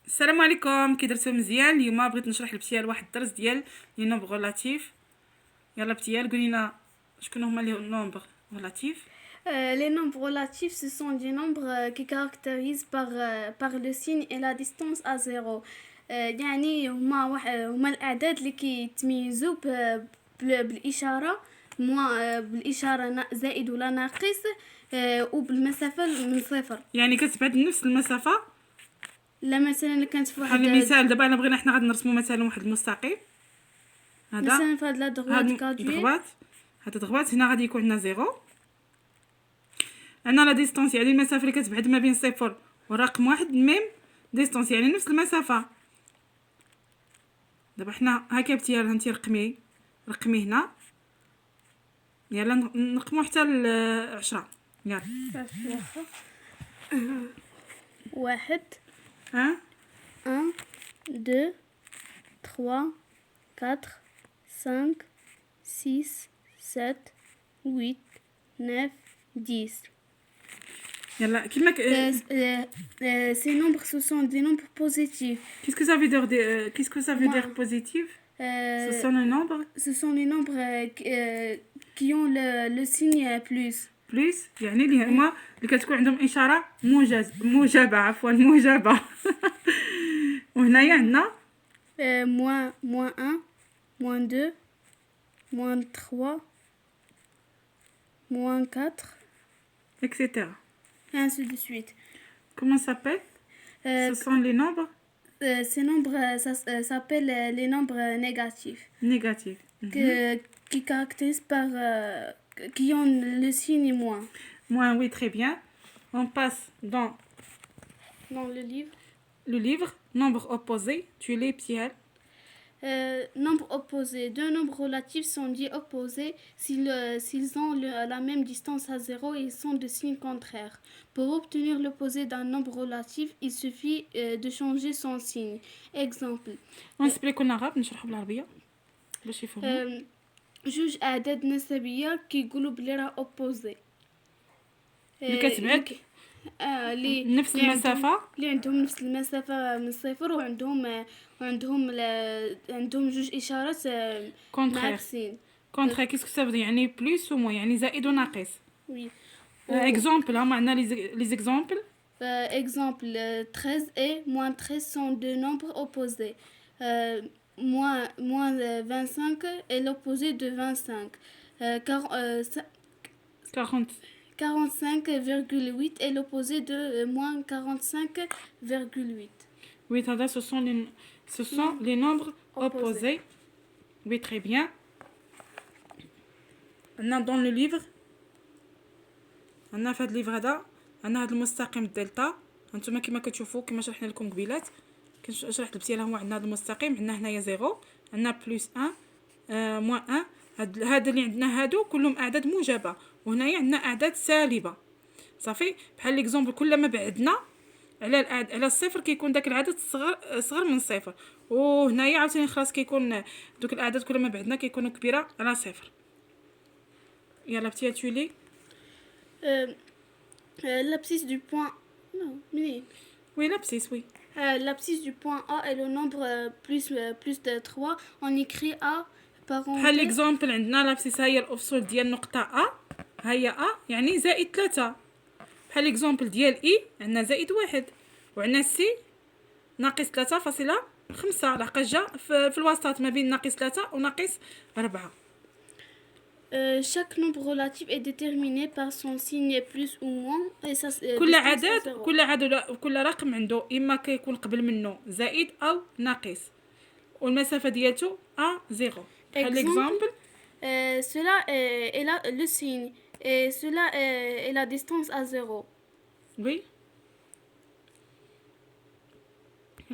السلام عليكم، كي درتو مزيان. اليوم بغيت نشرح لبتيال واحد الدرس ديال لي نومبر غولاتيف. يلا بتيال قولي لنا شكون هما لي نومبر غولاتيف. Les nombres relatifs, ce sont des nombres qui caractérisent par le signe et la distance à zéro. يعني هما الأعداد اللي كيتميزوا بالإشارة بالإشارة زائد ولا ناقص وبالمسافة من صفر. يعني كتبعد نفس المسافة. لا مثلا كانت في واحد المثال دابا انا بغينا حنا غادي نرسموا مثلا واحد المستقيم. هذا مثلا في هاد لا ضغبات هاد ضغبات هنا غادي يكون عندنا زيرو. عندنا لا ديستانس يعني المسافه اللي كتبعد ما بين صفر ورقم واحد ميم ديستانس يعني نفس المسافه. دابا حنا هكا بتيال انت رقمي هنا. يلا نرقموا حتى ل 10. يلا واحد 1 1 2 3 4 5 6 7 8 9 10. يلا كيما Ces nombres, ce sont des nombres positifs. Qu'est-ce que ça veut dire qu'est-ce que ça veut dire positif? Ce sont les nombres. Ce sont les nombres qui ont le signe plus. plus يعني اللي هما اللي كتكون عندهم اشاره موجبه موجبه. وهنايا عندنا moins 1 moins 2 moins 3 moins 4 etc. et ainsi de suite. Comment ça s'appelle? Ce sont les nombres ces nombres s'appellent les nombres négatifs. Négatifs. Qui caractérisent par qui ont le signe moins. Moins, oui, très bien. On passe dans le livre. Le livre, nombre opposé, tu les Pierre. Nombres opposés. Deux nombres relatifs sont dits opposés s'ils ont la même distance à zéro et ils sont de signe contraire. Pour obtenir l'opposé d'un nombre relatif, il suffit de changer son signe. Exemple. On explique en arabe, نشرحوا بالعربية باش يفهموا. جوج أعداد نسبية كيقولوا بلي راه opposé. اللي كتبعد نفس المسافة. اللي عندهم نفس المسافة من صفر وعندهم جوج إشارات معاكسين. كونترير كيسكو سافو يعني بلوس و موان يعني زائد وناقص. وي. اكزامبل هما عندنا لي زيكزامبل. Exemple 13 et moins 13 sont deux nombres opposés. Moins 25 est l'opposé de 25. 45,8 est l'opposé de moins 45,8. Oui, ce sont les nombres opposés. Oui, très bien. Dans le livre, on a fait le livre هذا عندنا هذا المستقيم الدلتا. هانتوما كما كتشوفوا كما شرحنا لكم قبيلات كنشرح لبسيله هو عندنا هذا المستقيم عندنا هنايا 0 عندنا بلس 1 موان 1 هذا اللي عندنا هادو كلهم اعداد موجبه وهنايا عندنا اعداد سالبه. صافي بحال ليكزامبل كلما بعدنا على الصفر كيكون داك العدد صغر من صفر وهنايا عاوتاني خلاص كيكون دوك الاعداد كلما بعدنا كيكونوا كبيره على صفر. يلا بتي تولي l'abscisse du point non mais oui l'abscisse oui l'abscisse du point A est le nombre plus de 3 on écrit A parenthèse بحال ليكزامبل عندنا l'abscisse هي الافصول ديال نقطه A هي A يعني زائد 3. بحال ليكزامبل ديال E عندنا زائد 1 وعندنا C ناقص 3.5 لحقاش جا في الوسط ما بين ناقص 3 وناقص 4. chaque nombre relatif est déterminé par son signe plus ou moins et ça كل رقم عنده اما كيكون قبل منه زائد او ناقص والمسافه ديالته A0. بحال ليكزامبل cela est le signe et cela est la distance à 0. Oui.